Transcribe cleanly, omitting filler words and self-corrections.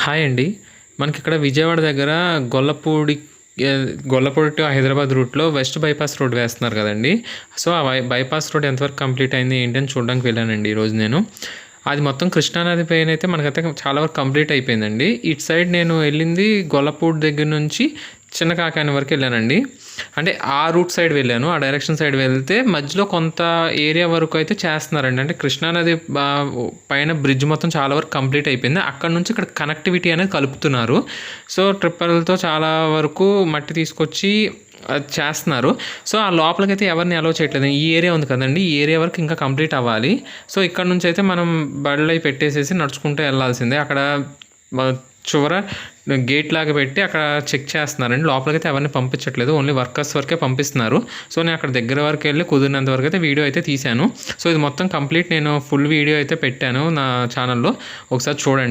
Hi అండి. మనకిక్కడ విజయవాడ దగ్గర గొల్లపూడి గొల్లపూడి టు హైదరాబాద్ రూట్‌లో వెస్ట్ బైపాస్ రోడ్ వేస్తున్నారు కదండీ! సో, ఆ బైపాస్ రోడ్ ఎంతవరకు కంప్లీట్ అయింది ఏంటి అని చూడడానికి వెళ్ళానండి ఈరోజు నేను. అది మొత్తం కృష్ణానది పైనైతే మనకైతే చాలా వరకు కంప్లీట్ అయిపోయిందండి. ఇటు సైడ్ నేను వెళ్ళింది గొల్లపూడి దగ్గర నుంచి చిన్న కాకాని వరకు వెళ్ళానండి. అంటే ఆ రూట్ సైడ్ వెళ్ళాను. ఆ డైరెక్షన్ సైడ్ వెళ్తే మధ్యలో కొంత ఏరియా వరకు అయితే చేస్తున్నారండి. అంటే కృష్ణానది పైన బ్రిడ్జ్ మొత్తం చాలా వరకు కంప్లీట్ అయిపోయింది. అక్కడ నుంచి ఇక్కడ కనెక్టివిటీ అనేది కలుపుతున్నారు. సో, ట్రిప్పర్లతో చాలా వరకు మట్టి తీసుకొచ్చి అది చేస్తున్నారు. సో, ఆ లోపలికైతే ఎవరిని అలౌ చేయట్లేదు. ఈ ఏరియా ఉంది కదండీ! ఈ ఏరియా వరకు ఇంకా కంప్లీట్ అవ్వాలి. సో, ఇక్కడ నుంచి అయితే మనం బళ్ళయి పెట్టేసేసి నడుచుకుంటూ వెళ్ళాల్సిందే. అక్కడ చివర గేట్ లాగా పెట్టి అక్కడ చెక్ చేస్తున్నారండి. లోపలికైతే ఎవరిని పంపించట్లేదు. ఓన్లీ వర్కర్స్ వరకే పంపిస్తున్నారు. సో, నేను అక్కడ దగ్గర వరకు వెళ్ళి కుదిరినంత వరకు అయితే వీడియో అయితే తీశాను. సో, ఇది మొత్తం కంప్లీట్ నేను ఫుల్ వీడియో అయితే పెట్టాను నా ఛానల్‌లో. ఒకసారి చూడండి.